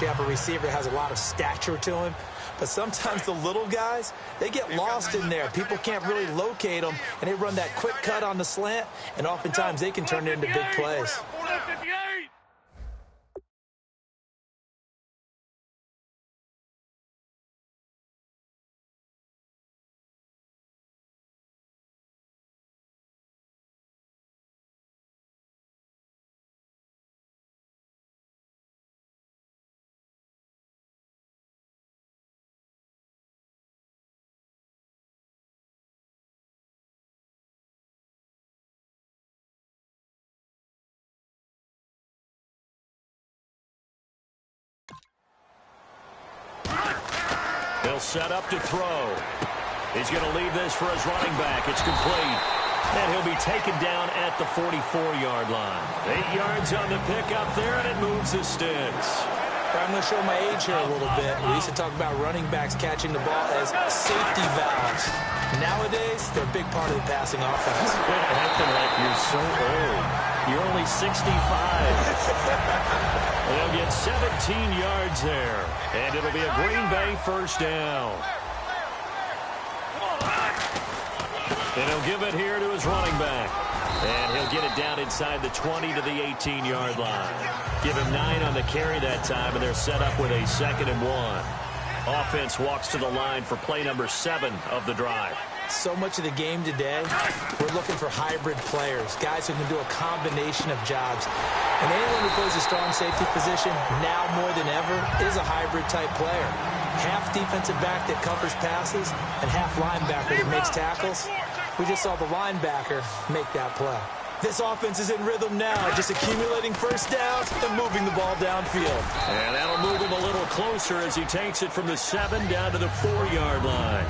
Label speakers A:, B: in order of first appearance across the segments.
A: You have a receiver that has a lot of stature to him. But sometimes the little guys, they get lost in there. People can't really locate them, and they run that quick cut on the slant, and oftentimes they can turn it into big plays.
B: He'll set up to throw. He's going to leave this for his running back. It's complete. And he'll be taken down at the 44-yard line. 8 yards on the pickup there, and it moves the sticks.
A: I'm going to show my age here a little bit. We used to talk about running backs catching the ball as safety valves. Nowadays, they're a big part of the passing offense.
B: Quit acting like you're so old. You're only 65. They'll get 17 yards there. And it'll be a Green Bay first down. And he'll give it here to his running back. And he'll get it down inside the 20 to the 18-yard line. Give him 9 on the carry that time, and they're set up with a 2nd and 1. Offense walks to the line for play number 7 of the drive.
A: So much of the game today, we're looking for hybrid players, guys who can do a combination of jobs. And anyone who plays a strong safety position, now more than ever, is a hybrid-type player. Half defensive back that covers passes and half linebacker that makes tackles. We just saw the linebacker make that play. This offense is in rhythm now, just accumulating first downs and moving the ball downfield.
B: And that'll move him a little closer as he takes it from the 7 down to the 4-yard line.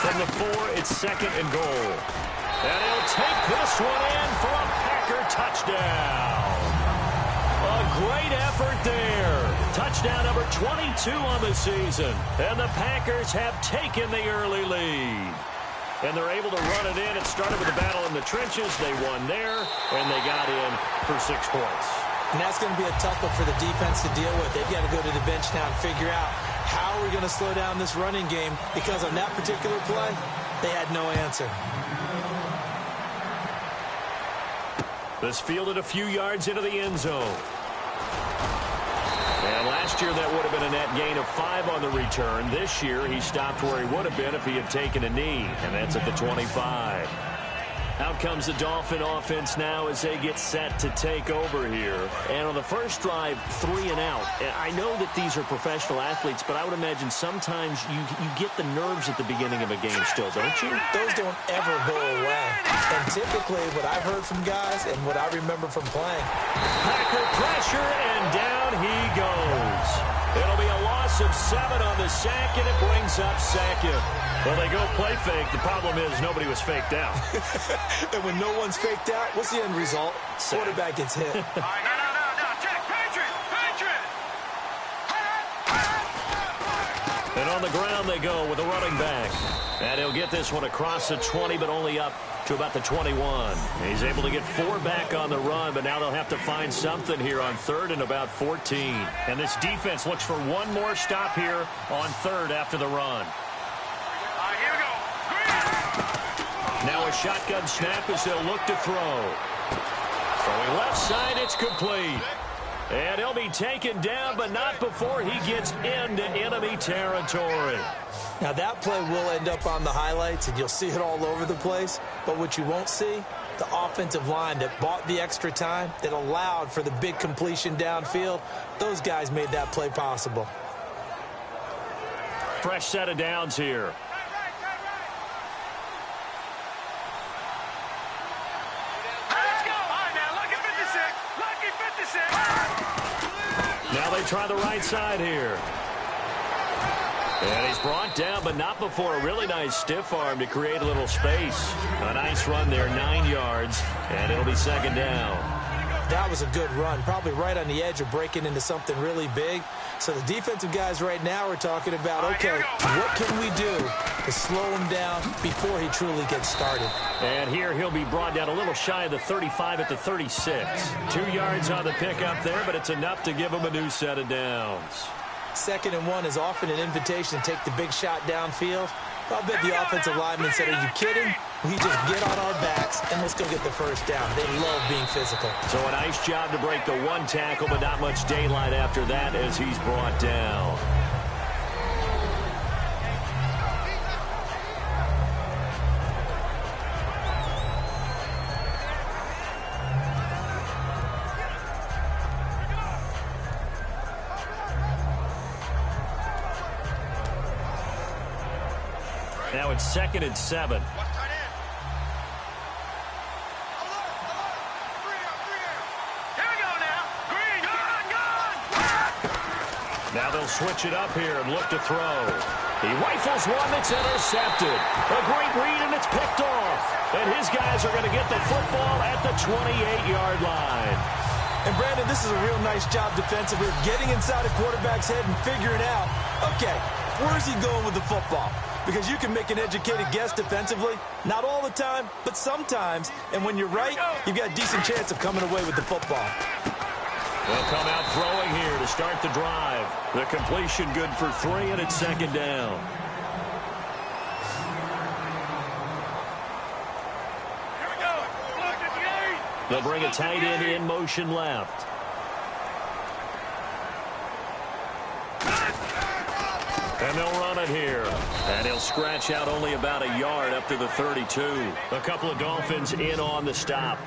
B: From the 4, it's 2nd and goal. And he'll take this one in for a Packer touchdown. A great effort there. Touchdown number 22 on the season. And the Packers have taken the early lead. And they're able to run it in. It started with a battle in the trenches. They won there, and they got in for 6 points.
A: And that's going to be a tough one for the defense to deal with. They've got to go to the bench now and figure out how are we going to slow down this running game, because on that particular play, they had no answer.
B: This fielded a few yards into the end zone. And last year that would have been a net gain of 5 on the return. This year he stopped where he would have been if he had taken a knee, and that's at the 25. Out comes the Dolphin offense now as they get set to take over here. And on the first drive, 3 and out. And I know that these are professional athletes, but I would imagine sometimes you get the nerves at the beginning of a game still, don't you?
A: Those don't ever go away. And typically what I've heard from guys and what I remember from playing.
B: Packer pressure, and down he goes. It'll be a loss of 7 on the sack, and it brings up 2nd. Well, they go play fake. The problem is nobody was faked out.
A: And when no one's faked out, what's the end result? Quarterback gets hit.
C: No. Check. Patriot.
B: And on the ground they go with a running back. And he'll get this one across the 20, but only up to about the 21. He's able to get 4 back on the run, but now they'll have to find something here on 3rd and about 14. And this defense looks for one more stop here on 3rd after the run.
C: Here we go.
B: Now a shotgun snap as they'll look to throw. Throwing left side, it's complete. And he'll be taken down, but not before he gets into enemy territory.
A: Now that play will end up on the highlights, and you'll see it all over the place. But what you won't see, the offensive line that bought the extra time, that allowed for the big completion downfield, those guys made that play possible.
B: Fresh set of downs here. Now they try the right side here. And he's brought down, but not before a really nice stiff arm to create a little space. A nice run there, 9 yards, and it'll be 2nd down.
A: That was a good run, probably right on the edge of breaking into something really big. So the defensive guys right now are talking about, okay, what can we do to slow him down before he truly gets started?
B: And here he'll be brought down a little shy of the 35 at the 36. 2 yards on the pickup there, but it's enough to give him a new set of downs.
A: 2nd and 1 is often an invitation to take the big shot downfield. I'll bet the offensive lineman said, are you kidding? We just get on our backs and let's go get the first down. They love being physical.
B: So a nice job to break the 1 tackle, but not much daylight after that as he's brought down. Now it's 2nd and 7. Now they'll switch it up here and look to throw. He rifles one that's intercepted. A great read, and it's picked off. And his guys are going to get the football at the 28-yard line.
A: And, Brandon, this is a real nice job defensively of getting inside a quarterback's head and figuring out, okay, where's he going with the football? Because you can make an educated guess defensively. Not all the time, but sometimes. And when you're right, you've got a decent chance of coming away with the football.
B: They'll come out throwing here to start the drive. The completion good for 3, and it's 2nd down.
C: Here we go. Look at the 8.
B: They'll bring a tight end in motion left. And they'll run it here. And he'll scratch out only about a yard up to the 32. A couple of Dolphins in on the stop.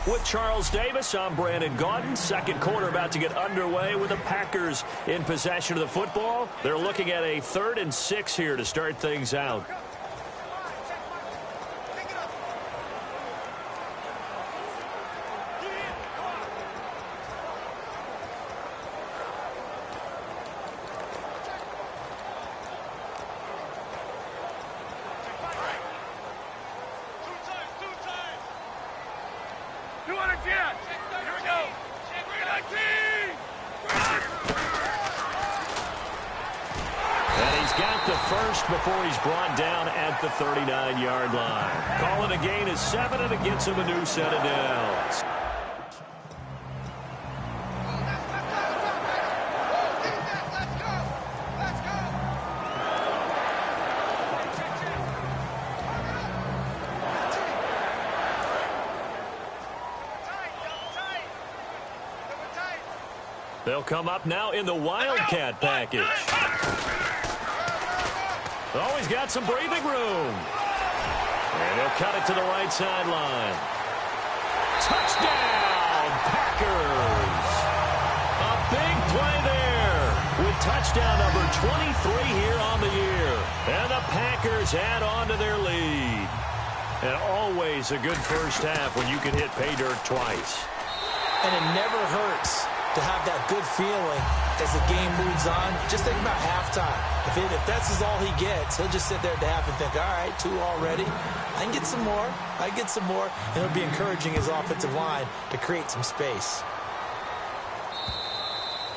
B: With Charles Davis, I'm Brandon Gaudin. 2nd quarter about to get underway with the Packers in possession of the football. They're looking at a 3rd and 6 here to start things out. Before he's brought down at the 39-yard line. Calling a gain of 7, and it gets him a new set of downs. They'll come up now in the Wildcat package. Oh, he's got some breathing room. And he'll cut it to the right sideline. Touchdown, Packers. A big play there with touchdown number 23 here on the year. And the Packers add on to their lead. And always a good first half when you can hit pay dirt twice.
A: And it never hurts to have that good feeling as the game moves on. Just think about halftime. If that's all he gets, he'll just sit there at the half and think, all right, 2 already. I can get some more. I can get some more. And he'll be encouraging his offensive line to create some space.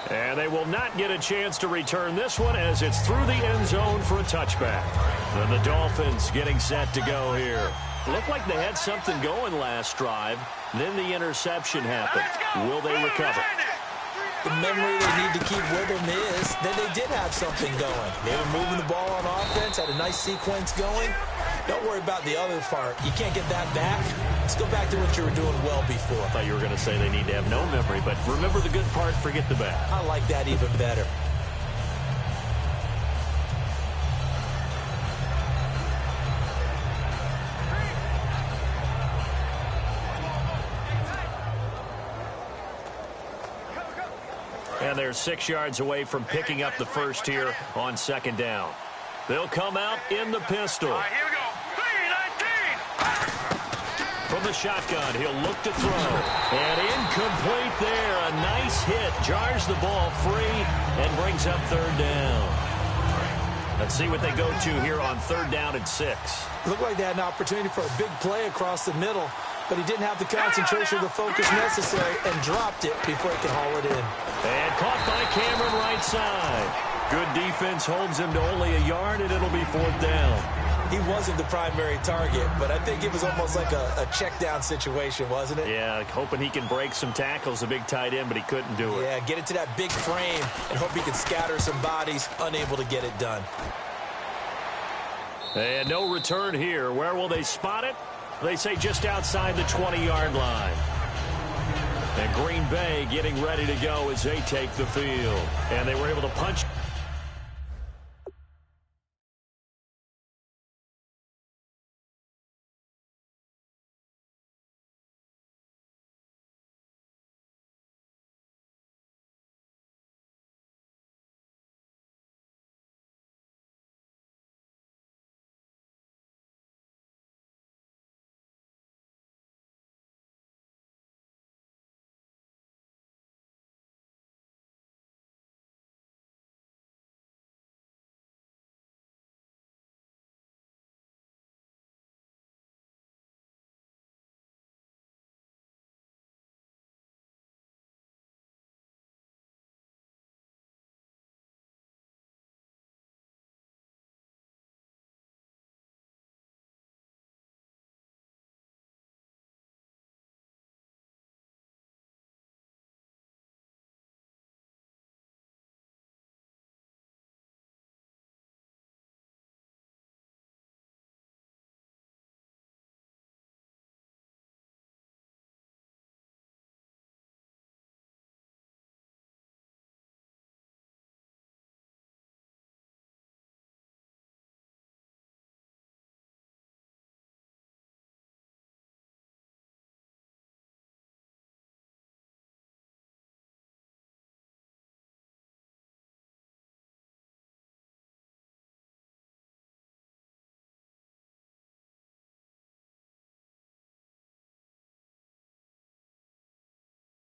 B: And they will not get a chance to return this one as it's through the end zone for a touchback. And the Dolphins getting set to go here. Looked like they had something going last drive. Then the interception happened. Will they recover?
A: The memory they need to keep with them is that they did have something going. They were moving the ball on offense, had a nice sequence going. Don't worry about the other part. You can't get that back. Let's go back to what you were doing well before.
B: I thought you were going to say they need to have no memory, but remember the good part, forget the bad.
A: I like that even better.
B: And they're 6 yards away from picking up the first here on 2nd down. They'll come out in the pistol.
C: Here we go. 3-19.
B: From the shotgun, he'll look to throw. And incomplete there. A nice hit. Jars the ball free and brings up 3rd down. Let's see what they go to here on 3rd down and 6.
A: Looked like they had an opportunity for a big play across the middle, but he didn't have the concentration or the focus necessary and dropped it before he could haul it in.
B: And caught by Cameron right side. Good defense holds him to only a yard, and it'll be 4th down.
A: He wasn't the primary target, but I think it was almost like a check down situation, wasn't it?
B: Yeah, hoping he can break some tackles, a big tight end, but he couldn't do it.
A: Yeah, get it to that big frame and hope he can scatter some bodies, unable to get it done.
B: And no return here. Where will they spot it? They say just outside the 20-yard line. And Green Bay getting ready to go as they take the field. And they were able to punch.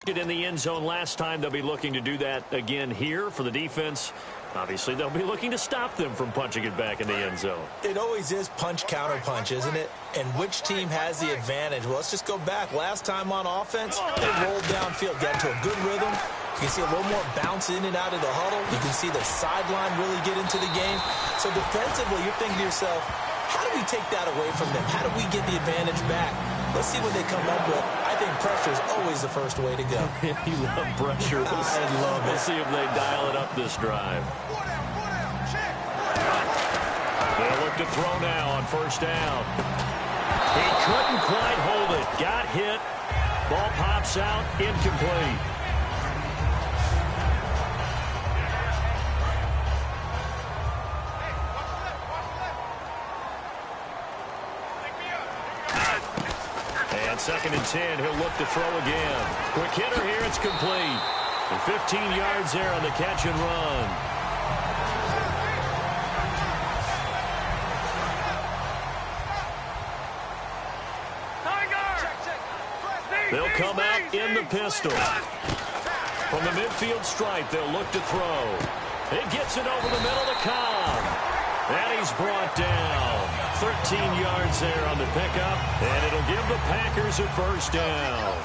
B: In the end zone last time. They'll be looking to do that again here for the defense. Obviously, they'll be looking to stop them from punching it back in the end zone.
A: It always is punch, counter punch, isn't it? And which team has the advantage? Well, let's just go back. Last time on offense, they rolled downfield, got into a good rhythm. You can see a little more bounce in and out of the huddle. You can see the sideline really get into the game. So defensively, you're thinking to yourself, how do we take that away from them? How do we get the advantage back? Let's see what they come up with. I think pressure is always the first way to go.
B: You love pressure.
A: I love it.
B: We'll see if they dial it up this drive. They'll look to throw now on 1st down. He couldn't quite hold it. Got hit. Ball pops out. Incomplete. And 2nd and 10, he'll look to throw again. Quick hitter here, it's complete. And 15 yards there on the catch and run. They'll come out in the pistol. From the midfield stripe, they'll look to throw. It gets it over the middle to Cobb. And he's brought down. 13 yards there on the pickup, and it'll give the Packers a 1st down.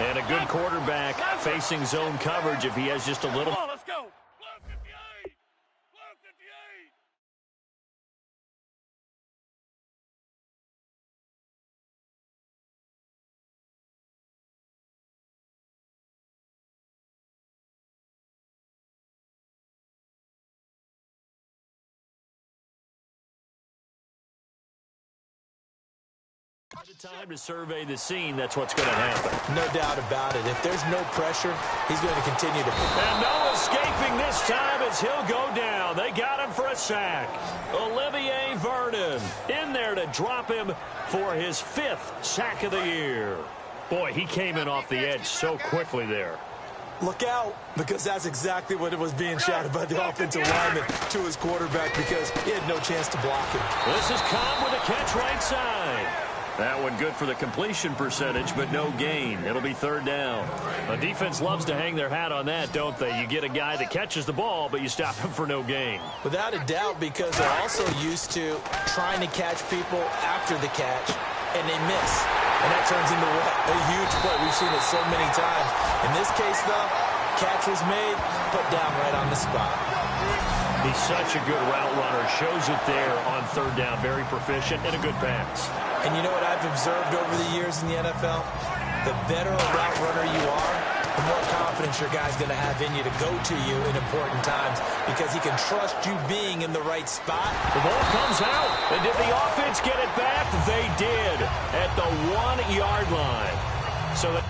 B: And a good quarterback facing zone coverage if he has just a little.
C: Let's go. Blue 58. Blue 58.
B: Time to survey the scene. That's what's going to happen.
A: No doubt about it. If there's no pressure, he's going to continue to.
B: And no escaping this time as he'll go down. They got him for a sack. Olivier Vernon in there to drop him for his 5th sack of the year. Boy, he came in off the edge so quickly there.
A: Look out, because that's exactly what it was being shouted by the offensive lineman to his quarterback because he had no chance to block him.
B: This is Cobb with a catch right side. That one good for the completion percentage, but no gain. It'll be third down. A defense loves to hang their hat on that, don't they? You get a guy that catches the ball, but you stop him for no gain.
A: Without a doubt, because they're also used to trying to catch people after the catch, and they miss. And that turns into what? A huge play. We've seen it so many times. In this case, though, catch was made, put down right on the spot.
B: He's such a good route runner. Shows it there on third down. Very proficient and a good pass.
A: And you know what I've observed over the years in the NFL? The better a route runner you are, the more confidence your guy's going to have in you to go to you in important times because he can trust you being in the right spot.
B: The ball comes out. And did the offense get it back? They did at the 1-yard line. So that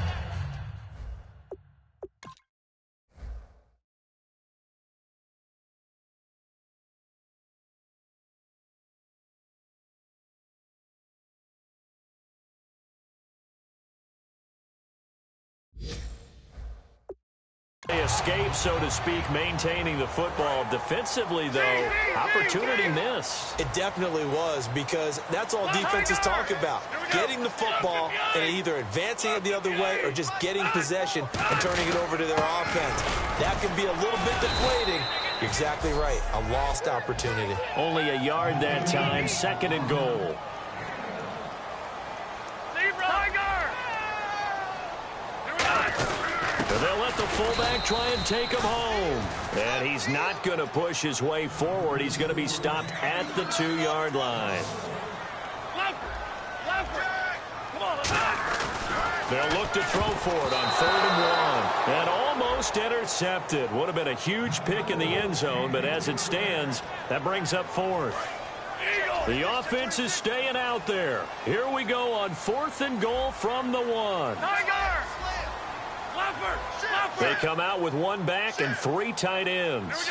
B: they escape, so to speak, maintaining the football. Defensively, though, opportunity missed.
A: It definitely was because that's all defenses talk about. Getting the football and either advancing it the other way or just getting possession and turning it over to their offense. That can be a little bit deflating. You're exactly right. A lost opportunity.
B: Only a yard that time. Second and goal. They'll let the fullback try and take him home. And he's not going to push his way forward. He's going to be stopped at the 2-yard line. They'll look to throw for it on 3rd and 1. And almost intercepted. Would have been a huge pick in the end zone, but as it stands, that brings up 4th. The offense is staying out there. Here we go on 4th and goal from the 1. They come out with 1 back and 3 tight ends.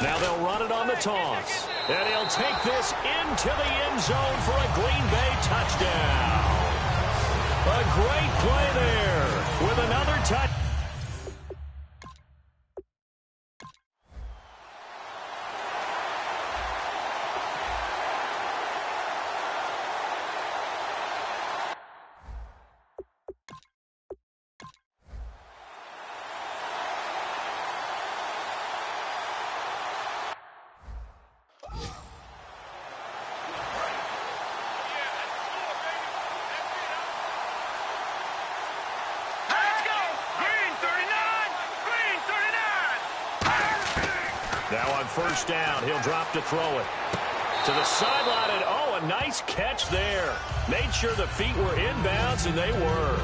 B: Now they'll run it on the toss. And he'll take this into the end zone for a Green Bay touchdown. A great play there with another touchdown. Now on 1st down, he'll drop to throw it. To the sideline, and oh, a nice catch there. Made sure the feet were inbounds, and they were.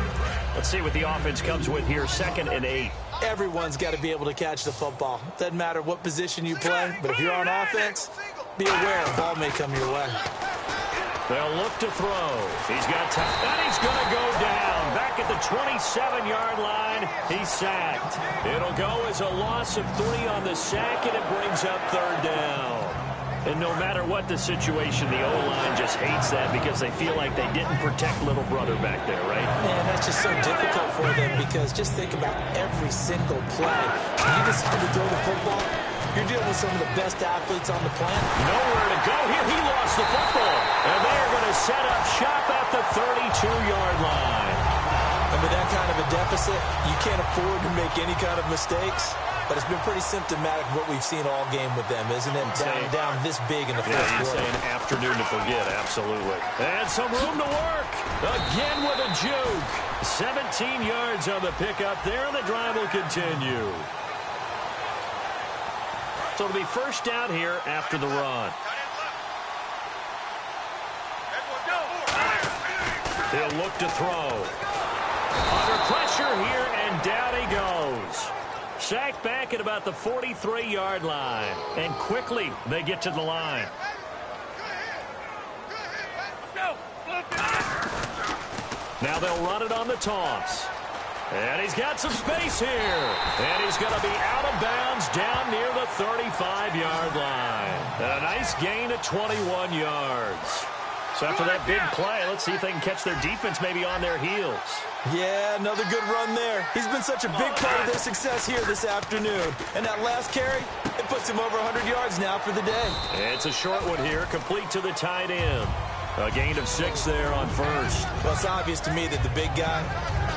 B: Let's see what the offense comes with here, 2nd and 8.
A: Everyone's got to be able to catch the football. Doesn't matter what position you play, but if you're on offense, be aware a ball may come your way.
B: They'll look to throw. He's got time. And he's going to go down. Back at the 27-yard line, he's sacked. It'll go as a loss of 3 on the sack, and it brings up 3rd down. And no matter what the situation, the O-line just hates that because they feel like they didn't protect little brother back there, right?
A: Man, that's just so difficult for them because just think about every single play. When you decide to throw the football, you're dealing with some of the best athletes on the planet.
B: Nowhere to go here. He lost the football. And they're going to set up shop at the 32-yard line.
A: And with that kind of a deficit, you can't afford to make any kind of mistakes. But it's been pretty symptomatic of what we've seen all game with them, isn't it? Down this big in the first quarter.
B: He's saying afternoon to forget, absolutely. And some room to work. Again with a juke. 17 yards on the pickup there, and the drive will continue. So it'll be 1st down here after the run. He'll look to throw. Under pressure here, and down he goes. Sacked back at about the 43-yard line. And quickly, they get to the line. Now they'll run it on the toss. And he's got some space here. And he's going to be out of bounds down near the 35-yard line. And a nice gain of 21 yards. So after that big play, let's see if they can catch their defense maybe on their heels.
A: Yeah, another good run there. He's been such a big part of their success here this afternoon. And that last carry, It puts him over 100 yards now for the day.
B: It's a short one here, complete to the tight end. A gain of 6 there on first.
A: Well, it's obvious to me that the big guy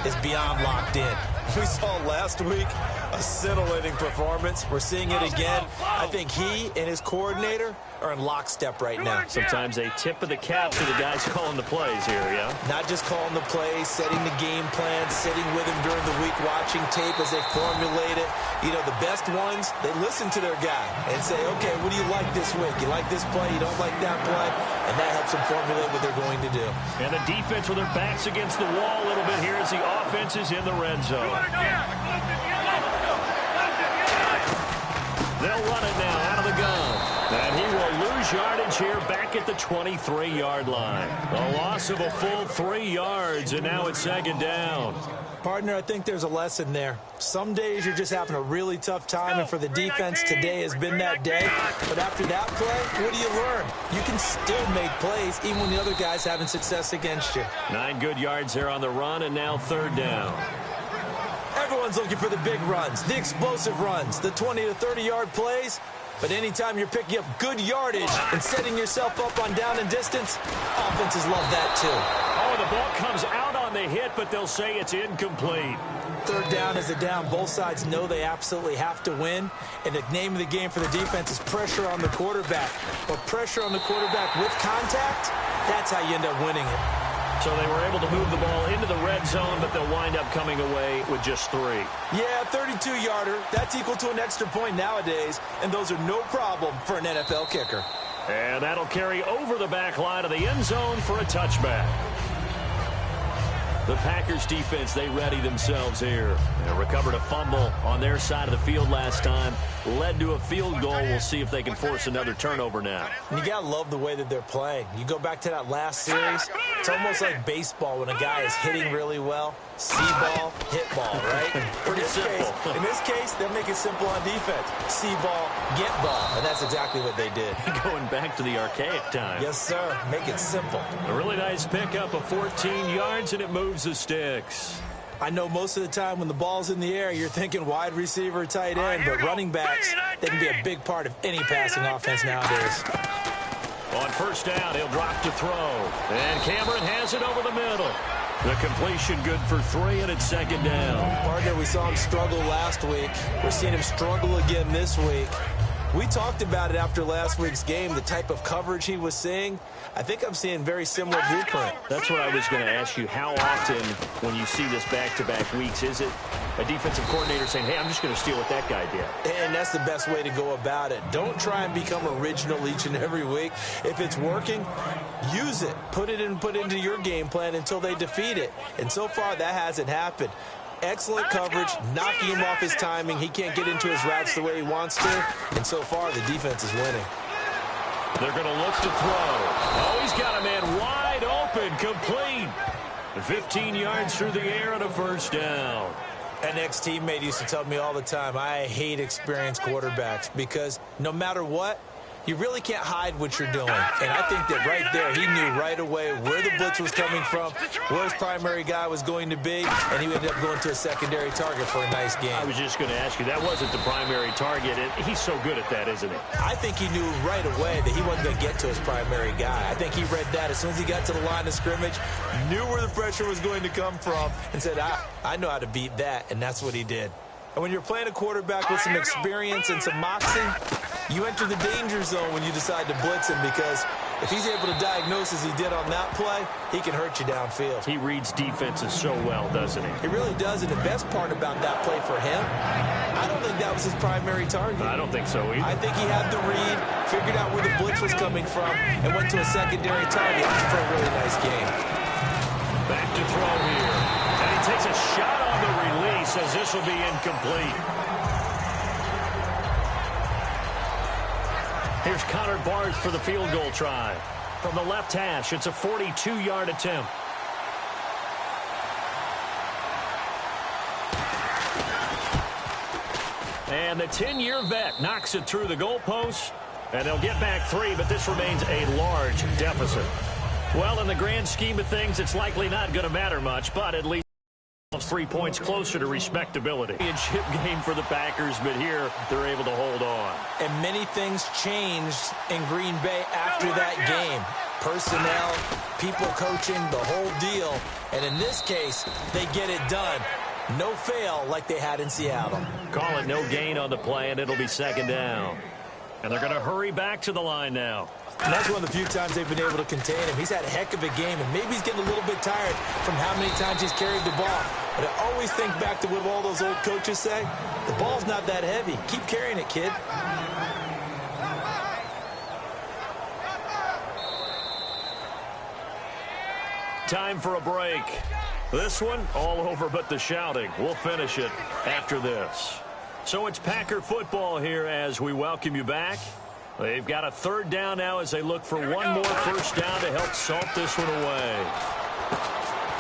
A: is beyond locked in. We saw last week a scintillating performance. We're seeing it again. I think he and his coordinator are in lockstep right now.
B: Sometimes a tip of the cap to the guys calling the plays here, yeah?
A: Not just calling the plays, setting the game plan, sitting with him during the week, watching tape as they formulate it. You know, the best ones, they listen to their guy and say, okay, what do you like this week? You like this play? You don't like that play? And that helps them formulate what they're going to do.
B: And the defense with their backs against the wall a little bit here as the offense is in the red zone. They'll run it now out of the gun. And he will lose yardage here back at the 23-yard line. A loss of a full 3 yards, and now it's second down.
A: Partner, I think there's a lesson there. Some days you're just having a really tough time, and for the defense, today has been that day. But after that play, what do you learn? You can still make plays even when the other guy's having success against you.
B: 9 good yards there on the run, and now third down.
A: Everyone's looking for the big runs, the explosive runs, the 20 to 30-yard plays. But anytime you're picking up good yardage and setting yourself up on down and distance, offenses love that too.
B: Oh, the ball comes out on the hit, but they'll say it's incomplete.
A: Third down is a down. Both sides know they absolutely have to win. And the name of the game for the defense is pressure on the quarterback. But pressure on the quarterback with contact, that's how you end up winning it.
B: So they were able to move the ball into the red zone, but they'll wind up coming away with just 3.
A: Yeah, 32-yarder. That's equal to an extra point nowadays, and those are no problem for an NFL kicker.
B: And that'll carry over the back line of the end zone for a touchback. The Packers defense, they ready themselves here. They recovered a fumble on their side of the field last time. Led to a field goal. We'll see if they can force another turnover now.
A: And you got to love the way that they're playing. You go back to that last series, it's almost like baseball when a guy is hitting really well. See ball, hit ball, right?
B: Pretty simple.
A: In this case, they make it simple on defense. See ball, get ball. And that's exactly what they did.
B: Going back to the archaic time.
A: Yes, sir. Make it simple.
B: A really nice pickup of 14 yards, and it moves the sticks.
A: I know most of the time when the ball's in the air, you're thinking wide receiver, tight end, but running backs, they can be a big part of any passing offense nowadays.
B: On first down, he'll drop to throw. And Cameron has it over the middle. The completion good for 3, and it's second down.
A: Partner, we saw him struggle last week. We're seeing him struggle again this week. We talked about it after last week's game, the type of coverage he was seeing. I think I'm seeing very similar blueprint.
B: That's what I was going to ask you. How often, when you see this back-to-back weeks, is it a defensive coordinator saying, hey, I'm just going to steal what that guy did?
A: And that's the best way to go about it. Don't try and become original each and every week. If it's working, use it. Put it into your game plan until they defeat it. And so far, that hasn't happened. Excellent coverage, knocking him off his timing. He can't get into his routes the way he wants to. And so far, the defense is winning.
B: They're going to look to throw. Oh, he's got a man wide open, complete. 15 yards through the air and a first down.
A: An ex-teammate used to tell me all the time, I hate experienced quarterbacks because no matter what, you really can't hide what you're doing. And I think that right there, he knew right away where the blitz was coming from, where his primary guy was going to be, and he ended up going to a secondary target for a nice game.
B: I was just going to ask you, that wasn't the primary target. He's so good at that, isn't he?
A: I think he knew right away that he wasn't going to get to his primary guy. I think he read that as soon as he got to the line of scrimmage, knew where the pressure was going to come from, and said, I know how to beat that, and that's what he did. And when you're playing a quarterback with some experience and some moxie, you enter the danger zone when you decide to blitz him because if he's able to diagnose as he did on that play, he can hurt you downfield.
B: He reads defenses so well, doesn't he?
A: He really does, and the best part about that play for him, I don't think that was his primary target.
B: I don't think so either.
A: I think he had the read, figured out where the blitz was coming from, and went to a secondary target for a really nice game.
B: Back to throw here. And he takes a shot on the release as this will be incomplete. Here's Connor Barth for the field goal try. From the left hash, it's a 42-yard attempt. And the 10-year vet knocks it through the goalpost. And they'll get back 3, but this remains a large deficit. Well, in the grand scheme of things, it's likely not going to matter much, but at least 3 points closer to respectability. Championship game for the Packers, but here they're able to hold on.
A: And many things changed in Green Bay after that game. Personnel, people coaching, the whole deal. And in this case, they get it done. No fail like they had in Seattle.
B: Call it no gain on the play, and it'll be second down. And they're going to hurry back to the line now.
A: And that's one of the few times they've been able to contain him. He's had a heck of a game, and maybe he's getting a little bit tired from how many times he's carried the ball. But I always think back to what all those old coaches say. The ball's not that heavy. Keep carrying it, kid.
B: Time for a break. This one, all over but the shouting. We'll finish it after this. So it's Packer football here as we welcome you back. They've got a third down now as they look for one more first down to help salt this one away.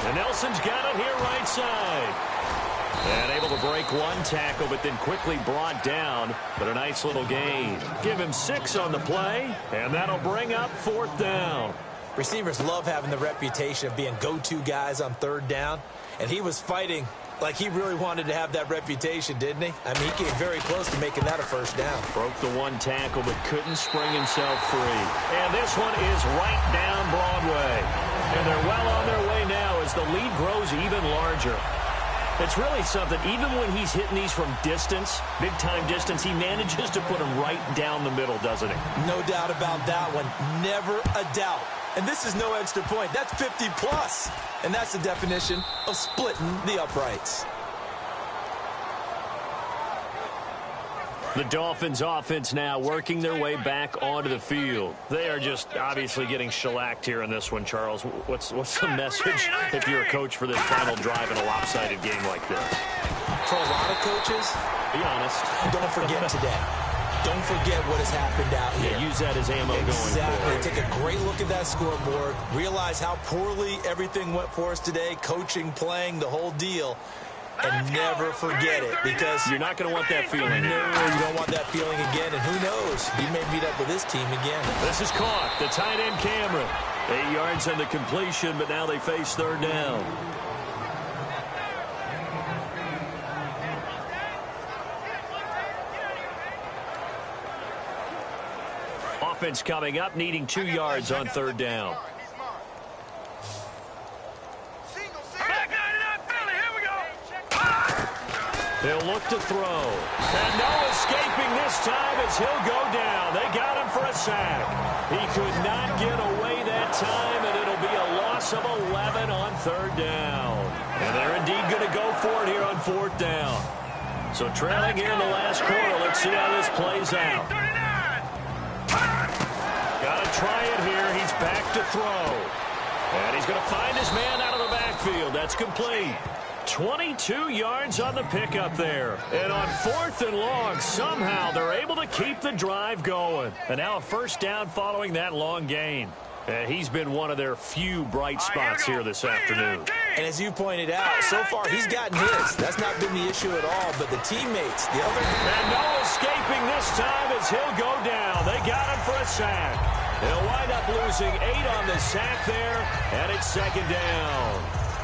B: And Nelson's got it here right side. And able to break one tackle, but then quickly brought down. But a nice little gain. Give him 6 on the play, and that'll bring up 4th down.
A: Receivers love having the reputation of being go-to guys on third down. And he was fighting like he really wanted to have that reputation, didn't he? I mean, he came very close to making that a first down.
B: Broke the one tackle, but couldn't spring himself free. And this one is right down Broadway. And they're well on their way now as the lead grows even larger. It's really something. Even when he's hitting these from distance, big-time distance, he manages to put them right down the middle, doesn't he?
A: No doubt about that one. Never a doubt. And this is no extra point. That's 50-plus. And that's the definition of splitting the uprights.
B: The Dolphins offense now working their way back onto the field. They are just obviously getting shellacked here in this one, Charles. What's the message if you're a coach for this final drive in a lopsided game like this?
A: For a lot of coaches,
B: be honest,
A: don't forget today. Don't forget what has happened out here.
B: Yeah, use that as ammo going forward.
A: Exactly. Take a great look at that scoreboard. Realize how poorly everything went for us today. Coaching, playing, the whole deal. And never forget it, because
B: you're not going to want that feeling.
A: No, you don't want that feeling again. And who knows? He may meet up with his team again.
B: This is caught. The tight end Cameron. 8 yards on the completion, but now they face third down. Offense coming up, needing 2 yards on third down. They'll look to throw. And no escaping this time as he'll go down. They got him for a sack. He could not get away that time, and it'll be a loss of 11 on third down. And they're indeed going to go for it here on 4th down. So trailing here in the last quarter. Let's see how this plays out. Got to try it here. He's back to throw. And he's going to find his man out of the backfield. That's complete. 22 yards on the pickup there. And on 4th and long, somehow they're able to keep the drive going. And now a first down following that long gain. He's been one of their few bright spots here this afternoon.
A: And as you pointed out, so far he's gotten his. That's not been the issue at all, but the teammates, the other...
B: And no escaping this time as he'll go down. They got him for a sack. They'll wind up losing 8 on the sack there, and it's second down.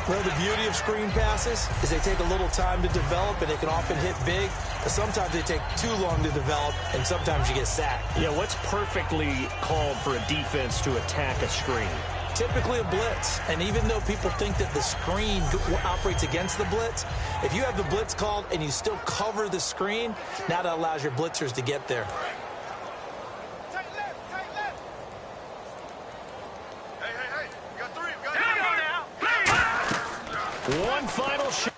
A: Well, the beauty of screen passes is they take a little time to develop, and they can often hit big, but sometimes they take too long to develop, and sometimes you get sacked.
B: Yeah, what's perfectly called for a defense to attack a screen?
A: Typically a blitz, and even though people think that the screen operates against the blitz, if you have the blitz called and you still cover the screen, now that allows your blitzers to get there.
C: Hey, you got 3. You got 3 now.
B: One final shot.